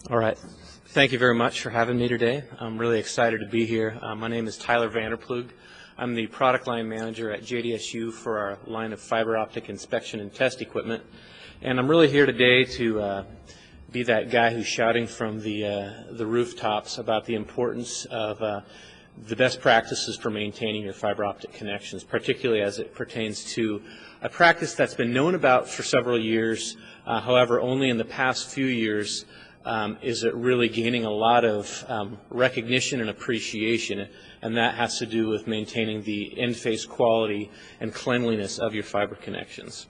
All right. Thank you very much for having me today. I'm really excited to be here. My name is Tyler Vander. I'm the product line manager at JDSU for our line of fiber optic inspection and test equipment. And I'm really here today to be that guy who's shouting from the rooftops about the importance of the best practices for maintaining your fiber optic connections, particularly as it pertains to a practice that's been known about for several years. However, only in the past few years is it really gaining a lot of recognition and appreciation, and that has to do with maintaining the interface quality and cleanliness of your fiber connections.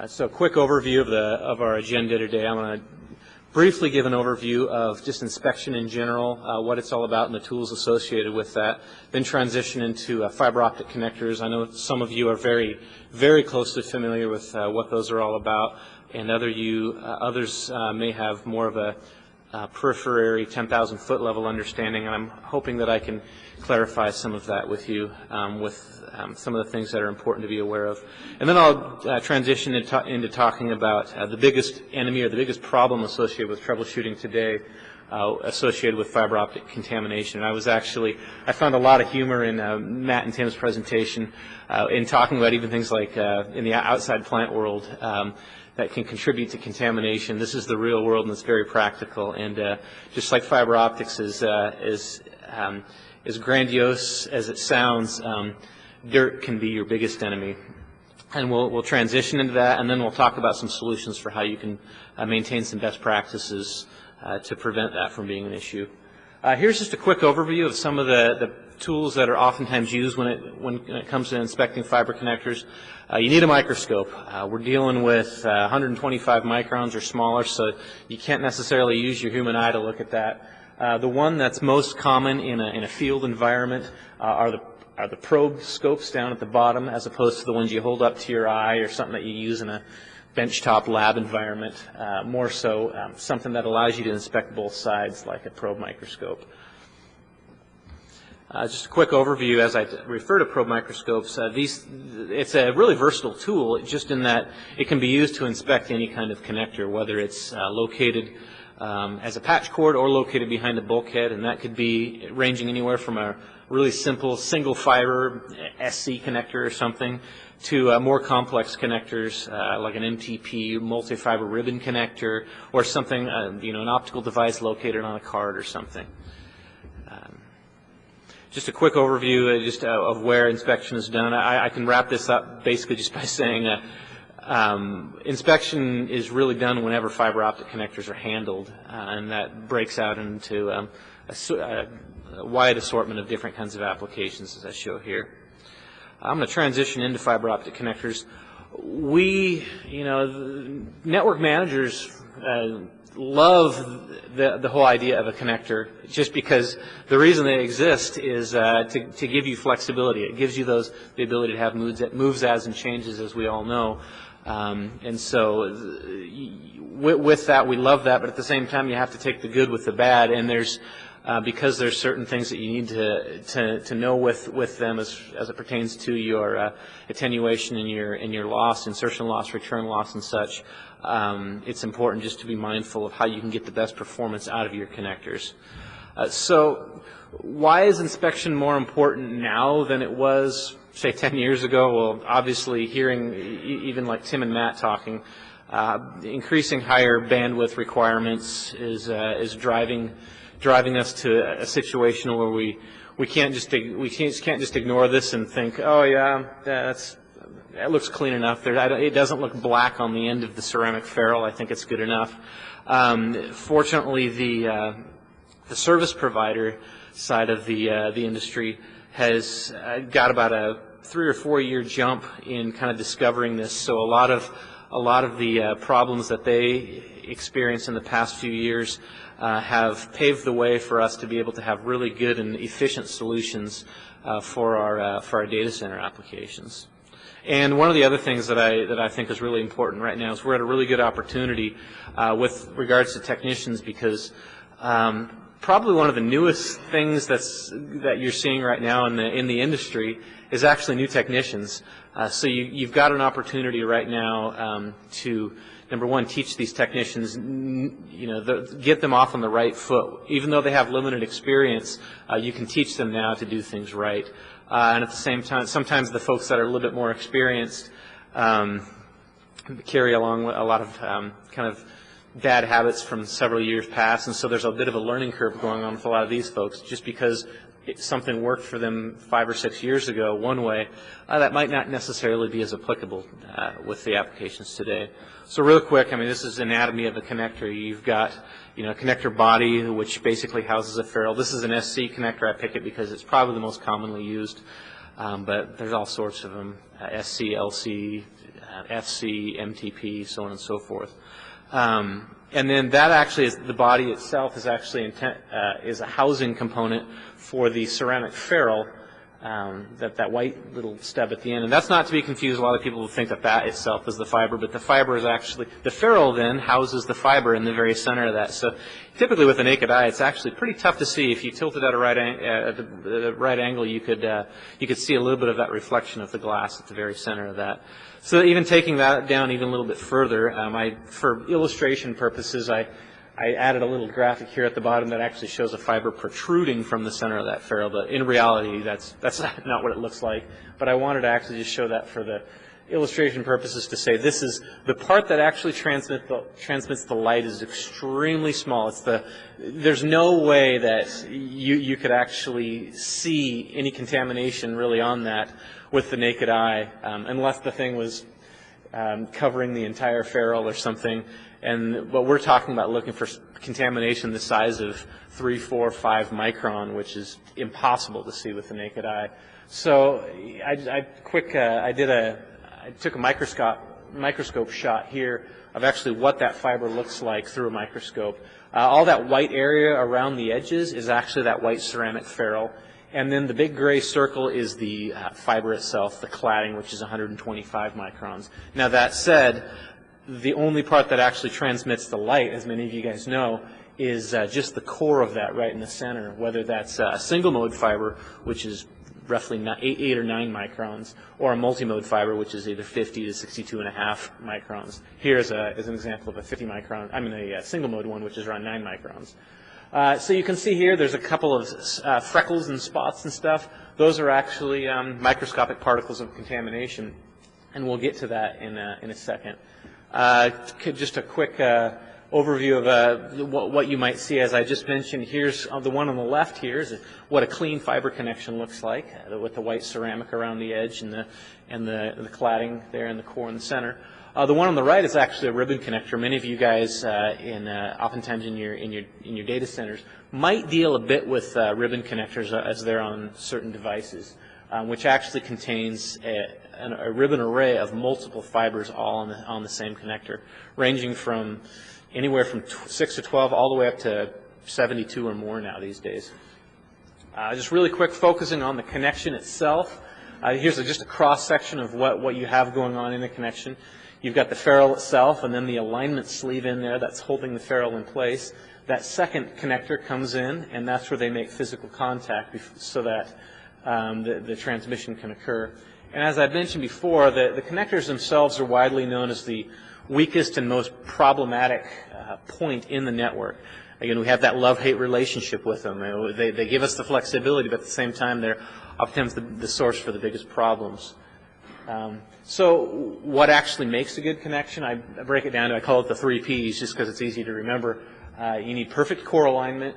So a quick overview of our agenda today. I'm going to briefly give an overview of just inspection in general, what it's all about and the tools associated with that, then transition into fiber optic connectors. I know some of you are very, very closely familiar with what those are all about, and others may have more of a periphery 10,000 foot level understanding, and I'm hoping that I can clarify some of that with you with some of the things that are important to be aware of. And then I'll transition into talking about the biggest enemy or the biggest problem associated with troubleshooting today, associated with fiber optic contamination. I found a lot of humor in Matt and Tim's presentation in talking about even things like in the outside plant world that can contribute to contamination. This is the real world, and it's very practical. And just like fiber optics is grandiose as it sounds, dirt can be your biggest enemy. And we'll transition into that, and then we'll talk about some solutions for how you can maintain some best practices to prevent that from being an issue. Here's just a quick overview of some of the tools that are oftentimes used when it comes to inspecting fiber connectors. You need a microscope. We're dealing with 125 microns or smaller, so you can't necessarily use your human eye to look at that. The one that's most common in a field environment are the probe scopes down at the bottom, as opposed to the ones you hold up to your eye or something that you use in a benchtop lab environment. More so something that allows you to inspect both sides, like a probe microscope. Just a quick overview as I refer to probe microscopes. It's a really versatile tool, just in that it can be used to inspect any kind of connector, whether it's located as a patch cord or located behind a bulkhead, and that could be ranging anywhere from a really simple single fiber SC connector or something to more complex connectors like an MTP, multi-fiber ribbon connector, or something, an optical device located on a card or something. Just a quick overview of where inspection is done. I can wrap this up basically just by saying inspection is really done whenever fiber optic connectors are handled, and that breaks out into a wide assortment of different kinds of applications, as I show here. I'm going to transition into fiber optic connectors. Network managers love the whole idea of a connector, just because the reason they exist is to give you flexibility. It gives you the ability to have moves as and changes, as we all know. And so with that, we love that, but at the same time, you have to take the good with the bad, and because there's certain things that you need to know with them as it pertains to your attenuation and your loss, insertion loss, return loss, and such. It's important just to be mindful of how you can get the best performance out of your connectors. So why is inspection more important now than it was, say, 10 years ago? Well, obviously, hearing even like Tim and Matt talking, increasing higher bandwidth requirements is driving us to a situation where we can't just ignore this and think, oh yeah, that looks clean enough. It doesn't look black on the end of the ceramic ferrule. I think it's good enough. Fortunately, the service provider side of the industry has got about a 3 or 4 year jump in kind of discovering this. So a lot of the problems that they experienced in the past few years have paved the way for us to be able to have really good and efficient solutions for our data center applications. And one of the other things that I think is really important right now is we're at a really good opportunity with regards to technicians, because Probably one of the newest things that you're seeing right now in the industry is actually new technicians. So you've got an opportunity right now to, number one, teach these technicians, get them off on the right foot. Even though they have limited experience, you can teach them now to do things right. And at the same time, sometimes the folks that are a little bit more experienced carry along a lot of kind of bad habits from several years past, and so there's a bit of a learning curve going on with a lot of these folks. Just because something worked for them 5 or 6 years ago one way, that might not necessarily be as applicable with the applications today. So real quick, I mean, this is anatomy of a connector. You've got, a connector body, which basically houses a ferrule. This is an SC connector. I pick it because it's probably the most commonly used, but there's all sorts of them, SC, LC, FC, MTP, so on and so forth. And then that actually is, the body itself is actually is a housing component for the ceramic ferrule, that white little stub at the end. And that's not to be confused. A lot of people will think that itself is the fiber, but the fiber is actually, the ferrule then houses the fiber in the very center of that. So typically with the naked eye, it's actually pretty tough to see. If you tilt it at the right angle, you could see a little bit of that reflection of the glass at the very center of that. So even taking that down even a little bit further, for illustration purposes, I added a little graphic here at the bottom that actually shows a fiber protruding from the center of that ferrule, but in reality, that's not what it looks like. But I wanted to actually just show that for the illustration purposes to say this is the part that actually transmits the light is extremely small. There's no way that you could actually see any contamination really on that with the naked eye, unless the thing was covering the entire ferrule or something. But we're talking about looking for contamination the size of 3, 4, 5 micron, which is impossible to see with the naked eye. So I took a microscope shot here of actually what that fiber looks like through a microscope. All that white area around the edges is actually that white ceramic ferrule. And then the big gray circle is the fiber itself, the cladding, which is 125 microns. Now that said, the only part that actually transmits the light, as many of you guys know, is just the core of that right in the center, whether that's a single mode fiber, which is roughly 8 or 9 microns, or a multi-mode fiber, which is either 50 to 62.5 microns. Here is an example of a a single mode one, which is around 9 microns. So you can see here there's a couple of freckles and spots and stuff. Those are actually microscopic particles of contamination, and we'll get to that in a second. Just a quick overview of what you might see. As I just mentioned, here's the one on the left here is what a clean fiber connection looks like, with the white ceramic around the edge and the cladding there in the core in the center. The one on the right is actually a ribbon connector. Many of you guys, oftentimes in your data centers, might deal a bit with ribbon connectors as they're on certain devices, which actually contains a ribbon array of multiple fibers all on the same connector, ranging from anywhere from 6 to 12 all the way up to 72 or more now these days. Just really quick, focusing on the connection itself. Here's just a cross section of what you have going on in the connection. You've got the ferrule itself, and then the alignment sleeve in there that's holding the ferrule in place. That second connector comes in, and that's where they make physical contact so that the transmission can occur. And as I've mentioned before, the connectors themselves are widely known as the weakest and most problematic point in the network. Again, we have that love-hate relationship with them. They give us the flexibility, but at the same time, they're oftentimes the source for the biggest problems. So what actually makes a good connection? I break it down to, I call it the 3 Ps just because it's easy to remember. You need perfect core alignment,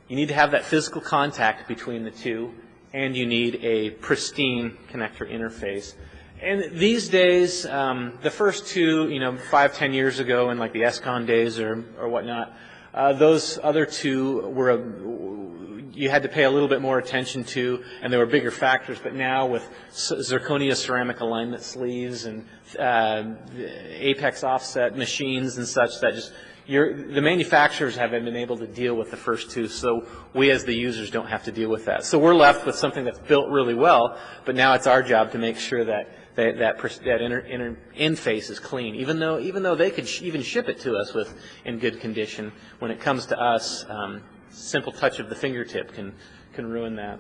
you need to have that physical contact between the two, and you need a pristine connector interface. And these days, the first two, 5, 10 years ago in like the SCON days or whatnot, those other two you had to pay a little bit more attention to, and there were bigger factors. But now with zirconia ceramic alignment sleeves and apex offset machines and such, that the manufacturers haven't been able to deal with the first two, so we as the users don't have to deal with that. So we're left with something that's built really well, but now it's our job to make sure that inner interface is clean. Even though they could even ship it to us in good condition, when it comes to us, simple touch of the fingertip can ruin that.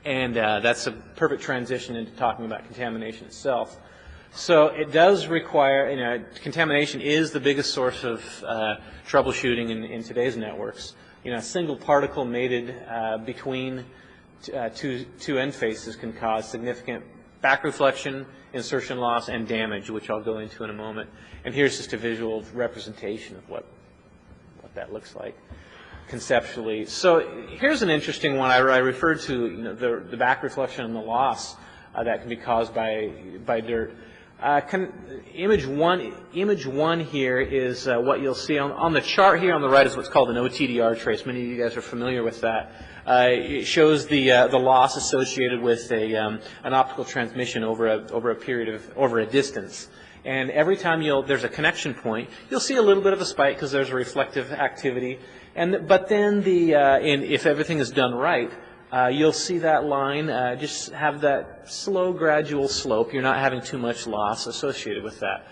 And that's a perfect transition into talking about contamination itself. So it does require, contamination is the biggest source of troubleshooting in today's networks. A single particle mated between two end faces can cause significant back reflection, insertion loss, and damage, which I'll go into in a moment. And here's just a visual representation of what that looks like conceptually. So here's an interesting one. I referred to the back reflection and the loss that can be caused by dirt. Image one here is what you'll see on the chart here on the right is what's called an OTDR trace. Many of you guys are familiar with that. It shows the loss associated with an optical transmission over a distance. And every time there's a connection point, you'll see a little bit of a spike because there's a reflective activity. But then if everything is done right, you'll see that line just have that slow, gradual slope. You're not having too much loss associated with that.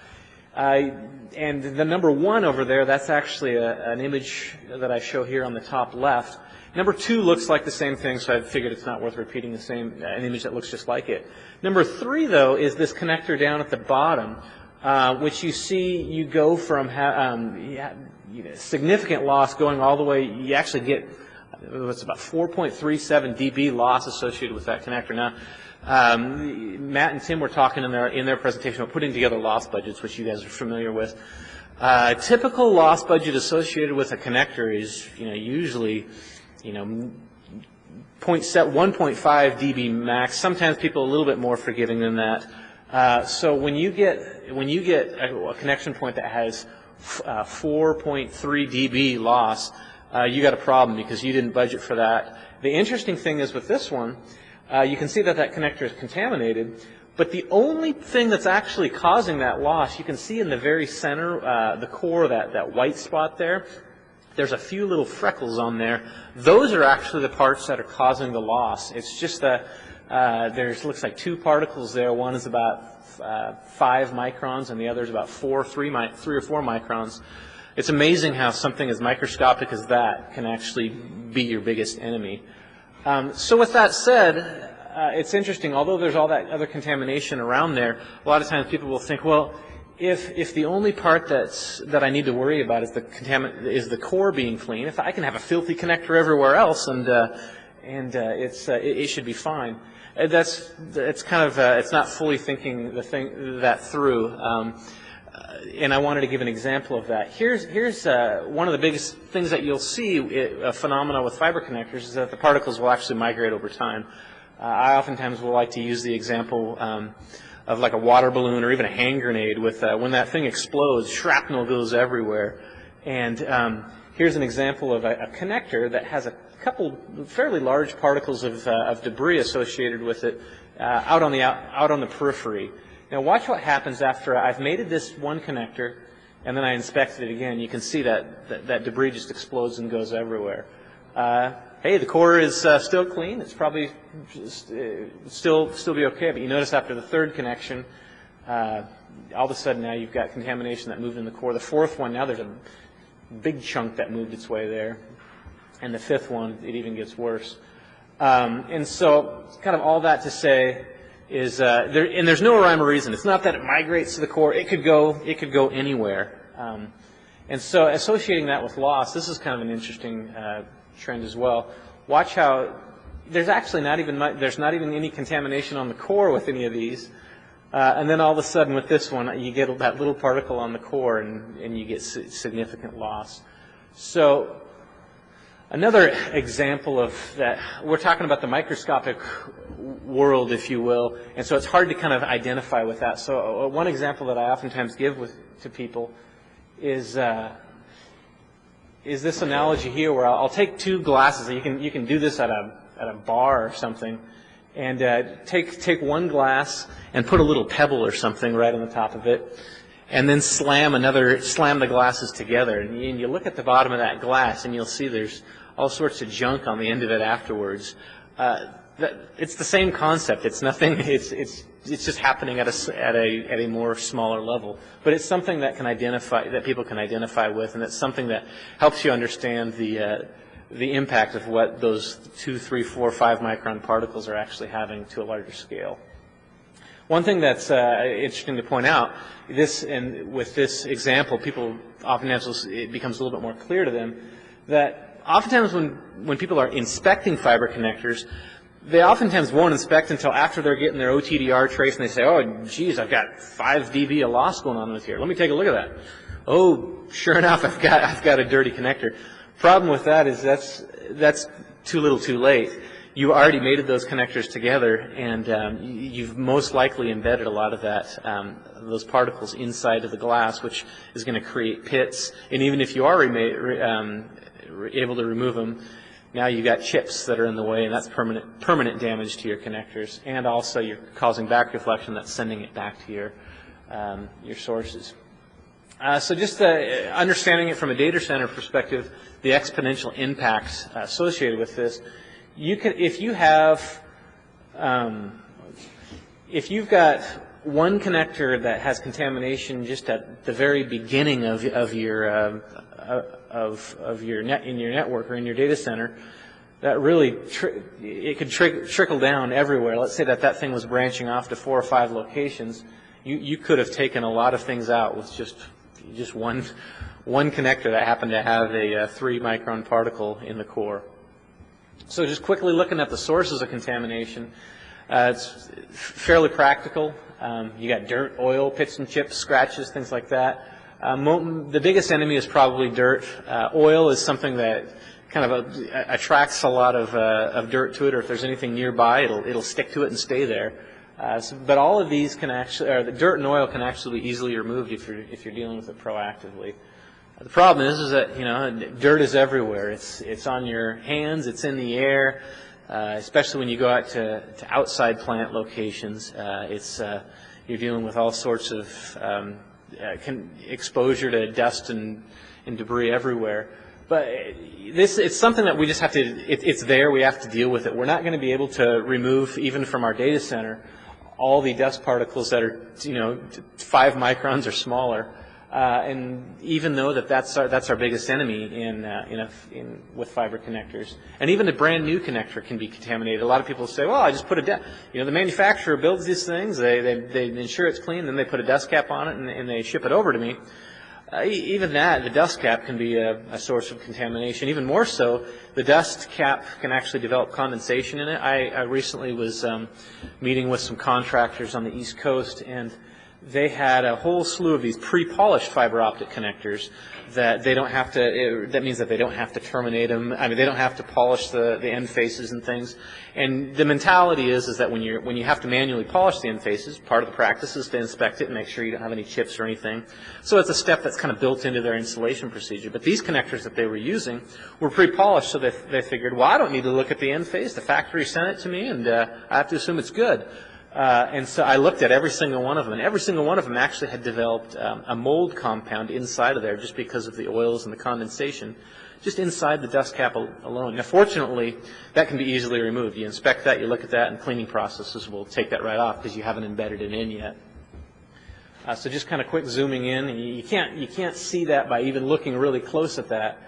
And the number one over there, that's actually an image that I show here on the top left. Number two looks like the same thing, so I figured it's not worth repeating an image that looks just like it. Number three, though, is this connector down at the bottom, which you see you go from significant loss going all the way. You actually get it's about 4.37 dB loss associated with that connector. Now, Matt and Tim were talking in their presentation about putting together loss budgets, which you guys are familiar with. Typical loss budget associated with a connector is usually 1.5 dB max. Sometimes people are a little bit more forgiving than that. So when you get a connection point that has 4.3 dB loss, you got a problem because you didn't budget for that. The interesting thing is with this one, you can see that connector is contaminated, but the only thing that's actually causing that loss, you can see in the very center, the core, that white spot there, there's a few little freckles on there. Those are actually the parts that are causing the loss. It's just that looks like two particles there. One is about 5 microns and the other is about 3 or 4 microns. It's amazing how something as microscopic as that can actually be your biggest enemy. So with that said, it's interesting. Although there's all that other contamination around there, a lot of times people will think, well, if the only part that I need to worry about is the core being clean, if I can have a filthy connector everywhere else and it should be fine. It's not fully thinking that through. And I wanted to give an example of that. Here's one of the biggest things that you'll see, a phenomena with fiber connectors, is that the particles will actually migrate over time. I oftentimes will like to use the example of like a water balloon or even a hand grenade. When that thing explodes, shrapnel goes everywhere. And here's an example of a connector that has a couple fairly large particles of debris associated with it out on the periphery. Now watch what happens after I've mated this one connector and then I inspected it again. You can see that debris just explodes and goes everywhere. Hey, the core is still clean. It's probably still be okay. But you notice after the third connection, all of a sudden now you've got contamination that moved in the core. The fourth one, now there's a big chunk that moved its way there. And the fifth one, it even gets worse. And so kind of all that to say is there's no rhyme or reason. It's not that it migrates to the core. It could go anywhere. And so associating that with loss, this is kind of an interesting trend as well. Watch how there's actually not even any contamination on the core with any of these, and then all of a sudden with this one you get that little particle on the core and you get significant loss. So another example of that, we're talking about the microscopic world, if you will, and so it's hard to kind of identify with that. So one example that I oftentimes give to people is this analogy here, where I'll take two glasses. You can do this at a bar or something, and take one glass and put a little pebble or something right on the top of it, and then slam the glasses together, and you look at the bottom of that glass, and you'll see there's all sorts of junk on the end of it afterwards. It's the same concept. It's nothing. It's just happening at a more smaller level. But it's something that people can identify with, and it's something that helps you understand the impact of what those 2, 3, 4, 5 micron particles are actually having to a larger scale. One thing that's interesting to point out, with this example, people oftentimes, it becomes a little bit more clear to them that oftentimes when people are inspecting fiber connectors, they oftentimes won't inspect until after they're getting their OTDR trace, and they say, oh, geez, I've got 5 dB of loss going on with here. Let me take a look at that. Oh, sure enough, I've got a dirty connector. Problem with that is that's too little too late. You already mated those connectors together, and you've most likely embedded a lot of those particles inside of the glass, which is going to create pits. And even if you are able to remove them, now you've got chips that are in the way, and that's permanent damage to your connectors. And also you're causing back reflection that's sending it back to your sources. So just understanding it from a data center perspective, the exponential impact associated with this, if you've got one connector that has contamination just at the very beginning of your network or in your data center, that really it could trickle down everywhere. Let's say that thing was branching off to 4 or 5 locations. You could have taken a lot of things out with just one connector that happened to have a 3 micron particle in the core. So just quickly looking at the sources of contamination, it's fairly practical. You got dirt, oil, pits and chips, scratches, things like that. The biggest enemy is probably dirt. Oil is something that kind of attracts a lot of dirt to it, or if there's anything nearby, it'll stick to it and stay there. But all of these can actually, or the dirt and oil can actually be easily removed if you're dealing with it proactively. The problem is that dirt is everywhere. It's on your hands. It's in the air, especially when you go out to outside plant locations. You're dealing with all sorts of exposure to dust and debris everywhere. But it's something that we just have to. It's there. We have to deal with it. We're not going to be able to remove, even from our data center, all the dust particles that are 5 microns or smaller. And even though that's our biggest enemy with fiber connectors, and even a brand new connector can be contaminated. A lot of people say, "Well, I just put the manufacturer builds these things, they ensure it's clean, then they put a dust cap on it and they ship it over to me." Even that, the dust cap can be a source of contamination. Even more so, the dust cap can actually develop condensation in it. I recently was meeting with some contractors on the East Coast, and they had a whole slew of these pre-polished fiber optic connectors that they don't have to. That means that they don't have to terminate them. I mean, they don't have to polish the end faces and things. And the mentality is that when you have to manually polish the end faces, part of the practice is to inspect it and make sure you don't have any chips or anything. So it's a step that's kind of built into their installation procedure. But these connectors that they were using were pre-polished, so they figured, well, I don't need to look at the end face. The factory sent it to me, and I have to assume it's good. And so I looked at every single one of them, and every single one of them actually had developed a mold compound inside of there just because of the oils and the condensation, just inside the dust cap alone. Now, fortunately, that can be easily removed. You inspect that, you look at that, and cleaning processes will take that right off because you haven't embedded it in yet. So just kind of quick zooming in, and you can't see that by even looking really close at that,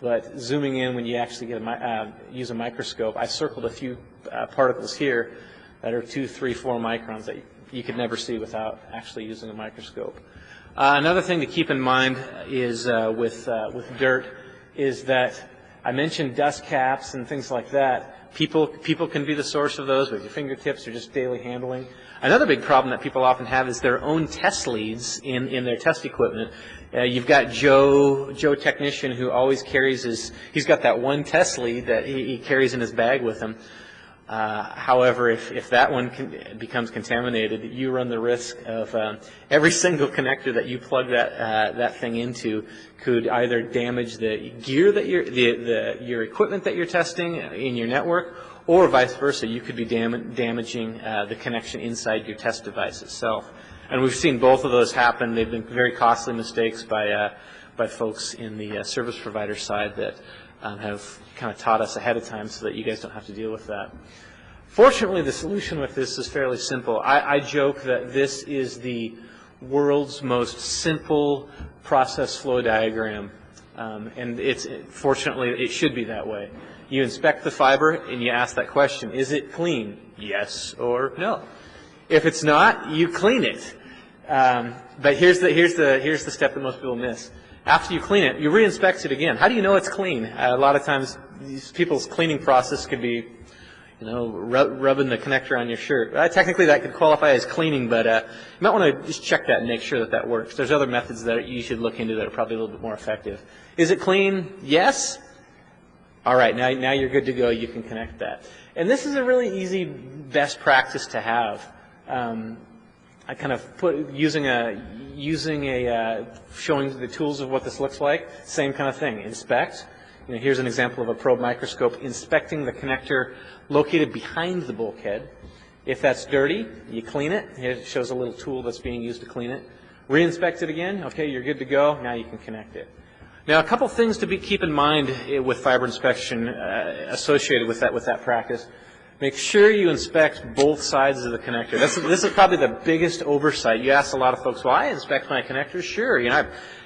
but zooming in when you actually use a microscope, I circled a few particles here that are 2, 3, 4 microns that you could never see without actually using a microscope. Another thing to keep in mind is with dirt is that I mentioned dust caps and things like that. People can be the source of those with your fingertips or just daily handling. Another big problem that people often have is their own test leads in their test equipment. You've got Joe technician who always carries he's got that one test lead that he carries in his bag with him. However, if that one becomes contaminated, you run the risk of every single connector that you plug that thing into could either damage the gear that your equipment that you're testing in your network, or vice versa. You could be damaging the connection inside your test device itself. And we've seen both of those happen. They've been very costly mistakes by folks in the service provider side that have kind of taught us ahead of time so that you guys don't have to deal with that. Fortunately, the solution with this is fairly simple. I joke that this is the world's most simple process flow diagram. And fortunately, it should be that way. You inspect the fiber and you ask that question, is it clean? Yes or no. If it's not, you clean it. But here's the step that most people miss. After you clean it, you re-inspect it again. How do you know it's clean? A lot of times, these people's cleaning process could be, rubbing the connector on your shirt. Technically, that could qualify as cleaning, but you might want to just check that and make sure that that works. There's other methods that you should look into that are probably a little bit more effective. Is it clean? Yes. All right, now you're good to go. You can connect that. And this is a really easy best practice to have. I kind of put showing the tools of what this looks like. Same kind of thing. Inspect. Here's an example of a probe microscope inspecting the connector located behind the bulkhead. If that's dirty, you clean it. Here it shows a little tool that's being used to clean it. Re-inspect it again. Okay, you're good to go. Now you can connect it. Now, a couple things to keep in mind with fiber inspection associated with that practice. Make sure you inspect both sides of the connector. This is probably the biggest oversight. You ask a lot of folks, well, I inspect my connectors. Sure,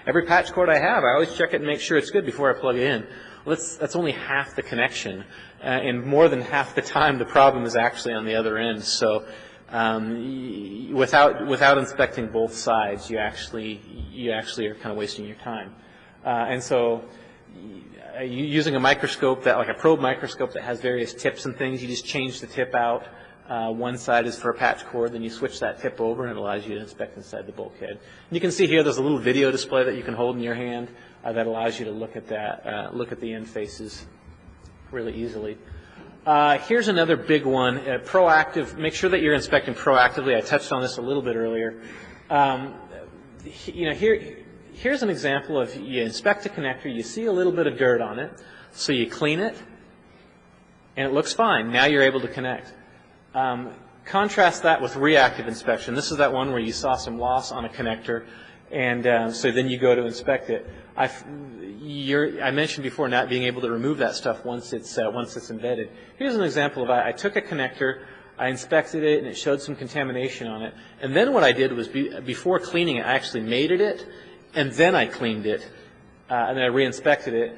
every patch cord I have, I always check it and make sure it's good before I plug it in. Well, that's only half the connection, and more than half the time the problem is actually on the other end. So without inspecting both sides, you actually are kind of wasting your time. And so using a microscope, like a probe microscope that has various tips and things, you just change the tip out. One side is for a patch cord, then you switch that tip over and it allows you to inspect inside the bulkhead. And you can see here there's a little video display that you can hold in your hand that allows you to look at that, look at the end faces really easily. Here's another big one, proactive. Make sure that you're inspecting proactively. I touched on this a little bit earlier. Here's an example of you inspect a connector, you see a little bit of dirt on it, so you clean it, and it looks fine. Now you're able to connect. Contrast that with reactive inspection. This is that one where you saw some loss on a connector, and so then you go to inspect it. I mentioned before not being able to remove that stuff once it's embedded. Here's an example of I took a connector, I inspected it, and it showed some contamination on it. And then what I did was before cleaning it, I actually mated it, and then I cleaned it, and then I re-inspected it.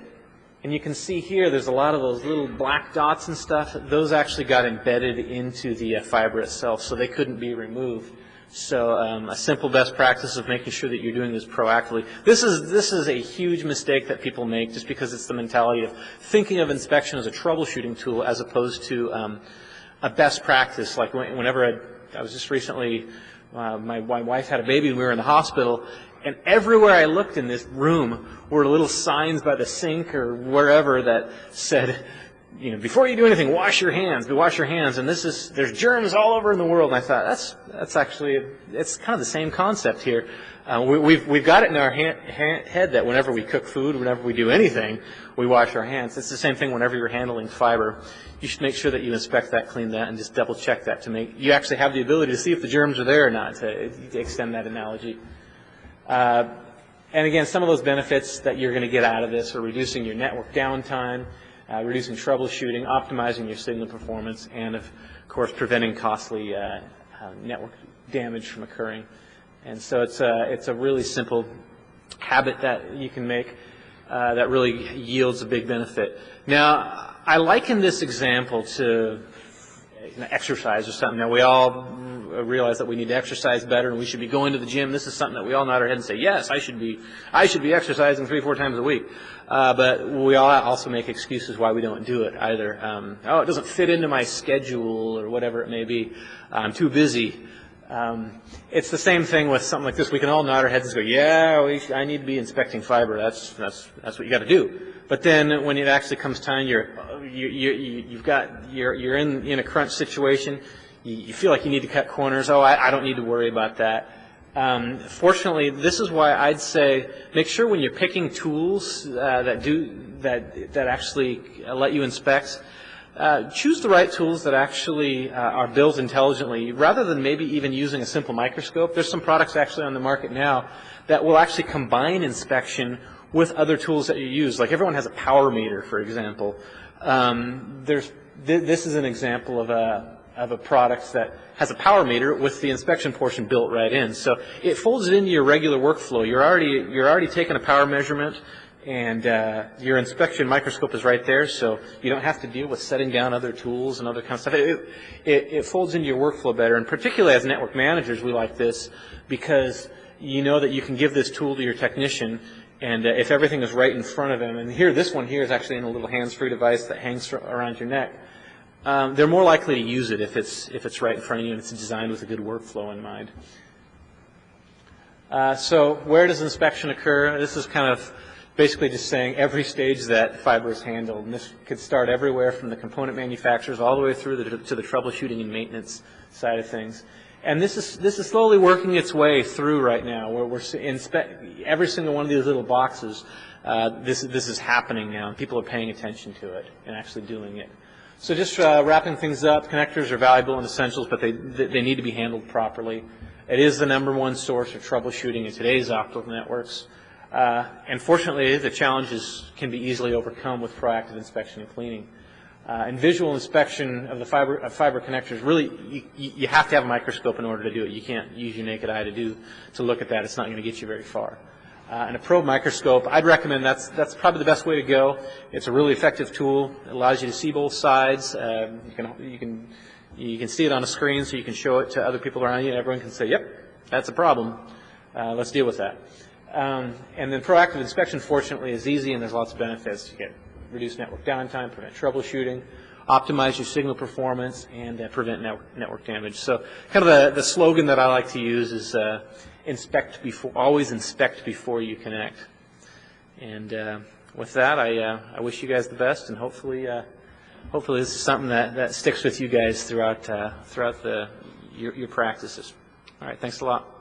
And you can see here there's a lot of those little black dots and stuff. Those actually got embedded into the fiber itself, so they couldn't be removed. So a simple best practice of making sure that you're doing this proactively. This is a huge mistake that people make just because it's the mentality of thinking of inspection as a troubleshooting tool as opposed to a best practice. Like whenever I was just recently, my wife had a baby and we were in the hospital, and everywhere I looked in this room were little signs by the sink or wherever that said, before you do anything, wash your hands. Wash your hands. And there's germs all over in the world. And I thought that's actually it's kind of the same concept here. We've got it in our head that whenever we cook food, whenever we do anything, we wash our hands. It's the same thing whenever you're handling fiber. You should make sure that you inspect that, clean that, and just double check that to make you actually have the ability to see if the germs are there or not. To extend that analogy. And again, some of those benefits that you're going to get out of this are reducing your network downtime, reducing troubleshooting, optimizing your signal performance, and of course preventing costly network damage from occurring. And so it's a really simple habit that you can make that really yields a big benefit. Now, I liken this example to exercise or something. Now, we all realize that we need to exercise better and we should be going to the gym. This is something that we all nod our head and say, yes, I should be exercising 3-4 times a week. But we all also make excuses why we don't do it either. It doesn't fit into my schedule or whatever it may be. I'm too busy. It's the same thing with something like this. We can all nod our heads and go, yeah, I need to be inspecting fiber. That's what you got to do. But then when it actually comes time, you're in a crunch situation. You feel like you need to cut corners. I don't need to worry about that. Fortunately, this is why I'd say make sure when you're picking tools that actually let you inspect, choose the right tools that actually are built intelligently, rather than maybe even using a simple microscope. There's some products actually on the market now that will actually combine inspection with other tools that you use. Like everyone has a power meter, for example. This is an example of a product that has a power meter with the inspection portion built right in. So it folds it into your regular workflow. You're already taking a power measurement, And your inspection microscope is right there, so you don't have to deal with setting down other tools and other kind of stuff. It folds into your workflow better, and particularly as network managers, we like this because you know that you can give this tool to your technician, and if everything is right in front of them, and here, this one here is actually in a little hands-free device that hangs around your neck, they're more likely to use it if it's right in front of you and it's designed with a good workflow in mind. So where does inspection occur? This is kind of basically just saying every stage that fiber is handled. And this could start everywhere from the component manufacturers all the way through to the troubleshooting and maintenance side of things. And this is slowly working its way through right now, where we're every single one of these little boxes. This is happening now, and people are paying attention to it and actually doing it. So just wrapping things up, connectors are valuable and essentials, but they need to be handled properly. It is the #1 source of troubleshooting in today's optical networks. And fortunately, the challenges can be easily overcome with proactive inspection and cleaning. And visual inspection of the fiber connectors, really, you have to have a microscope in order to do it. You can't use your naked eye to look at that. It's not going to get you very far. And a probe microscope, I'd recommend that's probably the best way to go. It's a really effective tool. It allows you to see both sides. You can see it on a screen, so you can show it to other people around you, and everyone can say, "Yep, that's a problem. Let's deal with that." And then proactive inspection, fortunately, is easy, and there's lots of benefits. You get reduced network downtime, prevent troubleshooting, optimize your signal performance, and prevent network damage. So kind of the slogan that I like to use is always inspect before you connect. And with that, I wish you guys the best, and hopefully this is something that sticks with you guys throughout your practices. All right, thanks a lot.